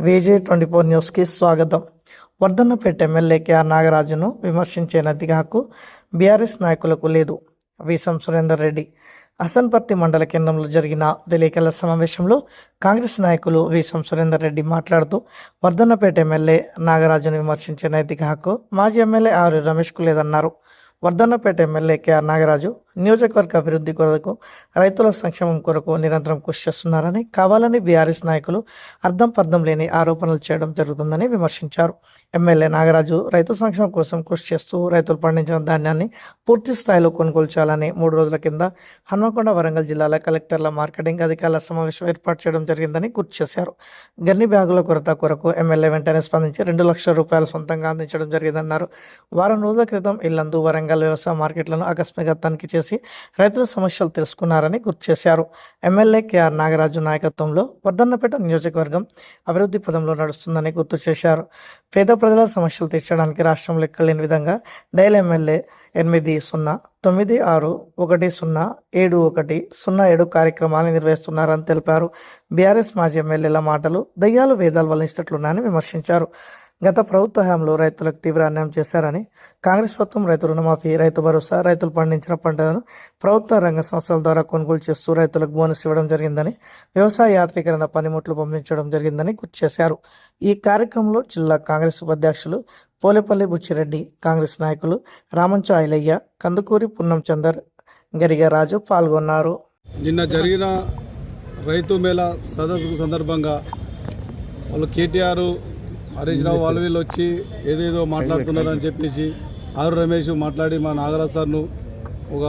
VJ24 న్యూస్కి స్వాగతం. Wardhannapet MLA KR నాగరాజును విమర్శించే నైతిక హక్కు బీఆర్ఎస్ నాయకులకు లేదు. వీసం సురేందర్ రెడ్డి హసన్పర్తి మండల కేంద్రంలో జరిగిన విలేకరుల సమావేశంలో కాంగ్రెస్ నాయకులు వీసం సురేందర్ రెడ్డి మాట్లాడుతూ వర్ధన్నపేట ఎమ్మెల్యే నాగరాజును విమర్శించే నైతిక హక్కు మాజీ ఎమ్మెల్యే ఆర్ రమేష్కు లేదన్నారు. వర్ధన్నపేట ఎమ్మెల్యే కేఆర్ నాగరాజు నియోజకవర్గ అభివృద్ధి కొరకు రైతుల సంక్షేమం కొరకు నిరంతరం కృషి చేస్తున్నారని, కావాలని బీఆర్ఎస్ నాయకులు అర్థం పర్థం లేని ఆరోపణలు చేయడం జరుగుతుందని విమర్శించారు. ఎమ్మెల్యే నాగరాజు రైతు సంక్షేమం కోసం కృషి చేస్తూ రైతులు పండించిన ధాన్యాన్ని పూర్తి స్థాయిలో కొనుగోలు చేయాలని 3 రోజుల కింద హన్మకొండ, వరంగల్ జిల్లాల కలెక్టర్ల, మార్కెటింగ్ అధికారుల సమావేశం ఏర్పాటు చేయడం జరిగిందని గుర్తు చేశారు. గన్ని బ్యాగుల కొరత కొరకు ఎమ్మెల్యే వెంటనే స్పందించి 2 లక్షల రూపాయలు సొంతంగా అందించడం జరిగిందన్నారు. వారం రోజుల క్రితం ఇల్లందు, వరంగల్ వ్యవసాయ మార్కెట్లను ఆకస్మికంగా తనిఖీ చేసి రైతుల సమస్యలు తెలుసుకున్నారని గుర్తు చేశారు. ఎమ్మెల్యే కేఆర్ నాగరాజు నాయకత్వంలో వర్ధన్నపేట నియోజకవర్గం అభివృద్ధి పదంలో నడుస్తుందని గుర్తు చేశారు. పేద ప్రజల సమస్యలు తీర్చడానికి రాష్ట్రంలో ఎక్కలేని విధంగా డైల్ ఎమ్మెల్యే 8096107107 కార్యక్రమాన్ని నిర్వహిస్తున్నారని తెలిపారు. బీఆర్ఎస్ మాజీ ఎమ్మెల్యేల మాటలు దయ్యాలు వేదాలు వల్లించినట్లున్నాయని విమర్శించారు. గత ప్రభుత్వ హయాంలో రైతులకు తీవ్ర అన్యాయం చేశారని, కాంగ్రెస్ ప్రభుత్వం రైతు రుణమాఫీ, రైతు భరోసా, రైతులు పండించిన పంటలను ప్రభుత్వ రంగ సంస్థల ద్వారా కొనుగోలు చేస్తూ రైతులకు బోనస్ ఇవ్వడం జరిగిందని, వ్యవసాయ యాంత్రీకరణ పనిముట్లు పంపించడం జరిగిందని గుర్తు చేశారు. ఈ కార్యక్రమంలో జిల్లా కాంగ్రెస్ ఉపాధ్యక్షులు పోలేపల్లి బుచ్చిరెడ్డి, కాంగ్రెస్ నాయకులు రామంచ ఐలయ్య, కందుకూరి పున్నం చందర్, గరిగ రాజు పాల్గొన్నారు. నిన్న జరిగిన రైతు మేళ సదస్సు సందర్భంగా వాళ్ళు కేటీఆర్, హరీష్ రావు వాళ్ళు వీళ్ళు వచ్చి ఏదేదో మాట్లాడుతున్నారని చెప్పేసి ఆరు రమేష్ మాట్లాడి మా నాగరాజ్ సార్ను ఒక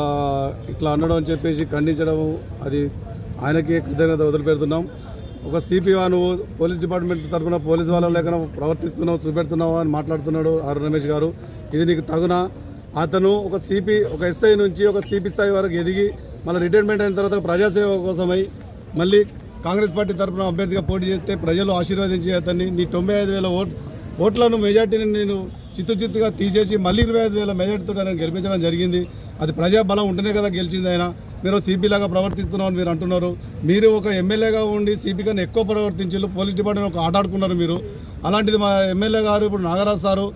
ఇట్లా అనడం అని చెప్పేసి ఖండించడం, అది ఆయనకి కృతజ్ఞత వదిలిపెడుతున్నాం. ఒక సిపి నువ్వు పోలీస్ డిపార్ట్మెంట్ తరఫున పోలీస్ వాళ్ళ లేక ప్రవర్తిస్తున్నావు, చూపెడుతున్నావు అని మాట్లాడుతున్నాడు ఆరు రమేష్ గారు. ఇది నీకు తగునా? అతను ఒక సిపి, ఒక ఎస్ఐ నుంచి ఒక సిపి స్థాయి వరకు ఎదిగి మళ్ళీ రిటైర్మెంట్ అయిన తర్వాత ప్రజాసేవ కోసమై మళ్ళీ కాంగ్రెస్ పార్టీ తరఫున అభ్యర్థిగా పోటీ చేస్తే ప్రజలు ఆశీర్వదించి అతన్ని నీ 95,000 ఓట్లను మెజార్టీని నేను చిత్తుగా తీసేసి మళ్ళీ 25,000 మెజార్టీతో నేను గెలిపించడం జరిగింది. అది ప్రజాబలం ఉంటేనే కదా గెలిచింది. ఆయన మీరు సిపిలాగా ప్రవర్తిస్తున్నామని మీరు అంటున్నారు. మీరు ఒక ఎమ్మెల్యేగా ఉండి సిపి కన్నా ఎక్కువ ప్రవర్తించారు, పోలీస్ డిపార్ట్మెంట్ ఒక ఆట ఆడుకున్నారు మీరు. అలాంటిది మా ఎమ్మెల్యే గారు ఇప్పుడు నాగరాజ్ సారు,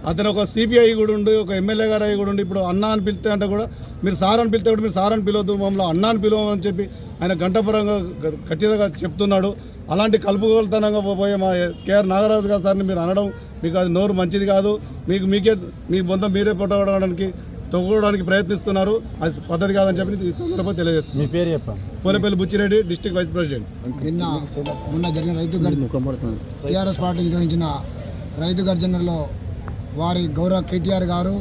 అతను ఒక సిపిఐ కూడా ఉండి, ఒక ఎమ్మెల్యే గారు అయ్యి కూడా ఉండి, ఇప్పుడు అన్న అని పిలిస్తే అంటే కూడా మీరు సార్ అని పిలిస్తే కూడా మీరు సార్ అని పిలవద్దు, మమ్మల్ని అన్న అని పిలవమని చెప్పి ఆయన గంటపరంగా ఖచ్చితంగా చెప్తున్నాడు. అలాంటి కలుపుకోలుతనంగా పోయే మా కేఆర్ నాగరాజు గారు సార్ని మీరు అనడం మీకు అది నోరు మంచిది కాదు. మీకే మీ బొంతం మీరే పొట్టడానికి తొక్కడానికి ప్రయత్నిస్తున్నారు. అది పద్ధతి కాదని చెప్పి సందర్భంగా తెలియజేస్తుంది. మీ పేరు చెప్పండి. Polepalli Buchireddy, district vice president. మొన్న జరిగిన రైతు టీఆర్ఎస్ పార్టీ నిర్వహించిన రైతు గర్జనలో వారి గౌరవ కేటీఆర్ గారు,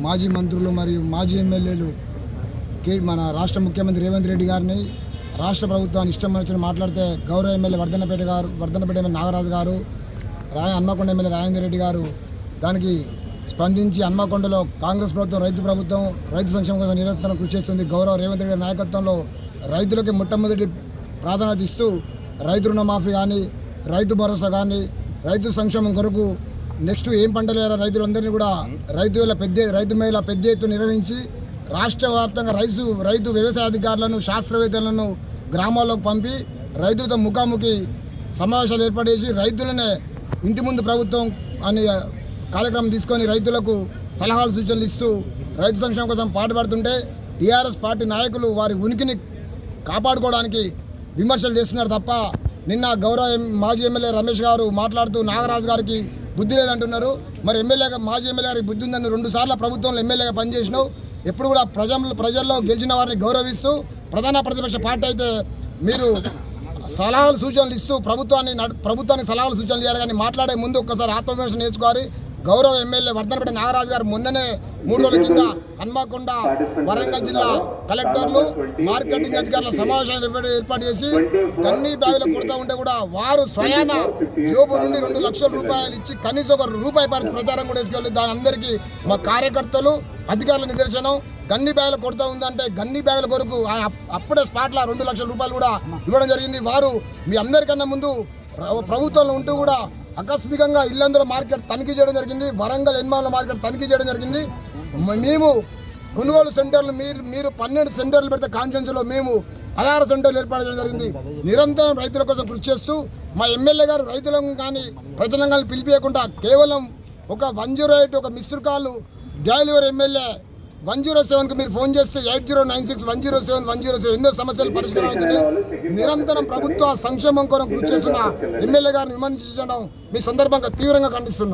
మాజీ మంత్రులు మరియు మాజీ ఎమ్మెల్యేలు మన రాష్ట్ర ముఖ్యమంత్రి రేవంత్ రెడ్డి గారిని, రాష్ట్ర ప్రభుత్వాన్ని ఇష్టం వచ్చిన మాట్లాడితే గౌరవ ఎమ్మెల్యే వర్ధన్నపేట ఎమ్మెల్యే నాగరాజు గారు, హన్మకొండ ఎమ్మెల్యే రాజేందర్ రెడ్డి గారు దానికి స్పందించి హన్మకొండలో కాంగ్రెస్ ప్రభుత్వం రైతు సంక్షేమం కోసం నిరంతరం కృషి చేస్తుంది. గౌరవ రేవంత్ రెడ్డి నాయకత్వంలో రైతులకి మొట్టమొదటి ప్రాధాన్యత ఇస్తూ రైతు రుణమాఫీ కానీ, రైతు భరోసా కానీ, రైతు సంక్షేమం కొరకు నెక్స్ట్ ఏం పంటలు వేయాలో రైతులందరినీ కూడా రైతు మేళ పెద్ద ఎత్తున నిర్వహించి రాష్ట్ర వ్యాప్తంగా రైతు వ్యవసాయ అధికారులను, శాస్త్రవేత్తలను గ్రామాల్లోకి పంపి రైతులతో ముఖాముఖి సమావేశాలు ఏర్పాటు చేసి రైతులనే ఇంటి ముందు ప్రభుత్వం అని కార్యక్రమం తీసుకొని రైతులకు సలహాలు, సూచనలు ఇస్తూ రైతు సంక్షేమం కోసం పాటుపడుతుంటే టీఆర్ఎస్ పార్టీ నాయకులు వారి ఉనికిని కాపాడుకోవడానికి విమర్శలు చేస్తున్నారు తప్ప, నిన్న గౌరవ మాజీ ఎమ్మెల్యే రమేష్ గారు మాట్లాడుతూ నాగరాజు గారికి బుద్ధి లేదంటున్నారు. మరి మాజీ ఎమ్మెల్యే గారికి బుద్ధి ఉందని 2 సార్లు ప్రభుత్వంలో ఎమ్మెల్యేగా పనిచేసినావు. ఎప్పుడు కూడా ప్రజల్లో గెలిచిన వారిని గౌరవిస్తూ ప్రధాన ప్రతిపక్ష పార్టీ అయితే మీరు సలహాలు, సూచనలు ఇస్తూ ప్రభుత్వానికి సలహాలు, సూచనలు ఇవ్వాలి. కానీ మాట్లాడే ముందు ఒక్కసారి ఆత్మవిమర్శ నేర్చుకోవాలి. గౌరవ ఎమ్మెల్యే వర్ధన్నపేట నాగరాజు గారు మొన్ననే 3 రోజుల కింద హన్మకొండ, వరంగల్ జిల్లా కలెక్టర్లు, మార్కెటింగ్ అధికారుల సమావేశాలు ఏర్పాటు చేసి గన్ని బ్యాగులు కొడుతూ ఉంటే కూడా వారు స్వయాన జోబు నుండి 2 లక్షల రూపాయలు ఇచ్చి కనీసం ₹1 ప్రచారం కూడా వేసుకెళ్ళి దాని అందరికీ మా కార్యకర్తలు, అధికారుల నిదర్శనం. గన్ని బ్యాగులు కొడుతూ ఉందంటే గన్ని బ్యాగుల కొరకు అప్పుడే స్పాట్లో 2 లక్షల రూపాయలు కూడా ఇవ్వడం జరిగింది. వారు మీ అందరికన్నా ముందు ప్రభుత్వంలో ఉంటూ కూడా ఆకస్మికంగా ఇల్లందుల మార్కెట్ తనిఖీ చేయడం జరిగింది, వరంగల్ ఎన్మాల మార్కెట్ తనిఖీ చేయడం జరిగింది. మేము కొనుగోలు సెంటర్లు మీరు 12 సెంటర్లు పెడితే కాన్స్టిట్యున్సీలో మేము ఆధార సెంటర్లు ఏర్పాటు చేయడం జరిగింది. నిరంతరం రైతుల కోసం కృషి చేస్తూ మా ఎమ్మెల్యే గారు రైతులను కానీ ప్రజలను కానీ పిలిపియకుండా కేవలం ఒక 108 ఒక missed call dial your MLA 107కి మీరు ఫోన్ చేస్తే 8096107107 ఎన్నో సమస్యలు పరిష్కారం అవుతున్నాయి. నిరంతరం ప్రభుత్వ సంక్షేమం కొరకు కృషి చేస్తున్న ఎమ్మెల్యే గారిని విమర్శించడం మీ సందర్భంగా తీవ్రంగా ఖండిస్తున్నాం.